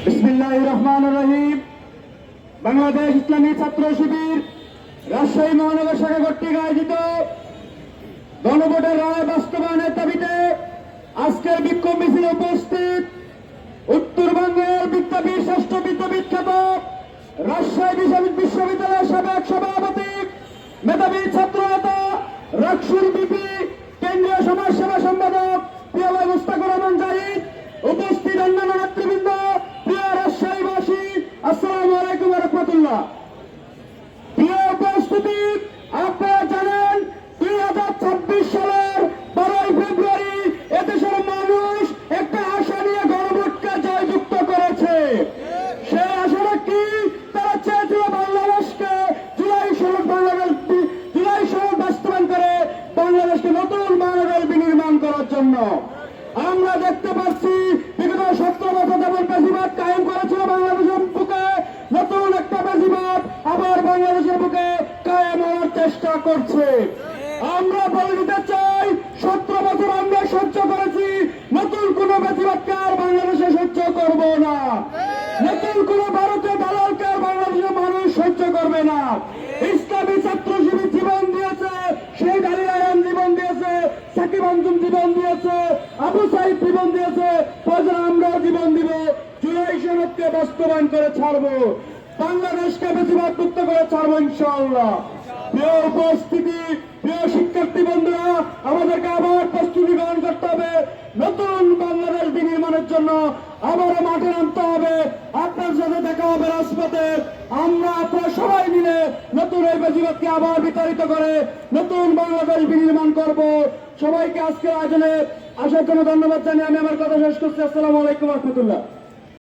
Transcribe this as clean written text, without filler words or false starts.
বিসমিল্লাহির রহমানির রহিম। বাংলাদেশ ইসলামী ছাত্র শিবির রাজশাহী মহানগর শাখা কর্তৃক আয়োজিত গণভোটের রায় বাস্তবায়নের দাবিতে আজকের বিক্ষোভ মিছিলে উপস্থিত উত্তরবঙ্গের বিদ্যাপীঠ ষষ্ঠ বিখ্যাত রাজশাহী বিশ্ববিদ্যালয়ের সাবেক সভাপতি, মেধাবী ছাত্র নেতা, রাকসুর বিপি কেন্দ্রীয় সমাজসেবা সম্পাদক প্রিয় ভাই মুস্তাকুর রহমান জাহিদ, উপস্থিত অন্যান্য নেতৃবৃন্দ, প্রিয় রাজশাহীবাসী, আসসালামু আলাইকুম ওয়া রাহমাতুল্লাহ। প্রিয় উপস্থিতি, আপনারা জানেন 2026 সালের 12 ফেব্রুয়ারি এদেশের মানুষ একটা আশা নিয়ে গণভোটকে জয়যুক্ত করেছে। সেই আশাটা কি? তারা চেয়েছিল বাংলাদেশকে জুলাই সনদ বাস্তবায়ন করে বাংলাদেশকে নতুন বাংলাদেশ বিনির্মাণ করার জন্য। আমরা দেখতে পাচ্ছি বিগত 17 বছর যেমন বেশিরভাগ কায়েম করেছিল বাংলাদেশের বুকে, নতুন একটা বেশিরভাগ আবার বাংলাদেশের বুকে কায়েম হওয়ার চেষ্টা করছে। আমরা বলে দিতে চাই, 17 বছর আমরা সহ্য করেছি, নতুন কোন বেশিরভাগকে আর বাংলাদেশে সহ্য করব না। নতুন কোন ভারতীয় দালালকে আর বাংলাদেশের মানুষ সহ্য করবে না। ইসলামী ছাত্র শিবির জীবন দিয়েছে, সেই আলী রায়হান জীবন দিয়েছে, সাকিব আঞ্জুম জীবন দিয়েছে, আবু সাইদ জীবন দিয়েছে, আমরাও জীবন দিব। জুলাই সনদকে বাস্তবায়ন করে ছাড়বো, বাংলাদেশকে বেশিরভাগ মুক্ত করে ছাড়বো ইনশাআল্লাহ। প্রিয় উপস্থিতি, প্রিয় শিক্ষার্থী বন্ধুরা, আমাদেরকে আবার প্রস্তুতি গ্রহণ করতে হবে। নতুন বাংলাদেশ বিনির্মাণের জন্য আবারও মাঠে নামতে হবে। আপনার সাথে দেখা হবে রাজপথে। আমরা আপনারা সবাই মিলে নতুন এই বেশিরভাগকে আবার বিতাড়িত করে নতুন বাংলাদেশ বিনির্মাণ করব। সবাইকে আজকের আয়োজনে আসার জন্য ধন্যবাদ জানিয়ে আমি আমার কথা শেষ করছি। আসসালামু আলাইকুম ওয়া রাহমাতুল্লাহ।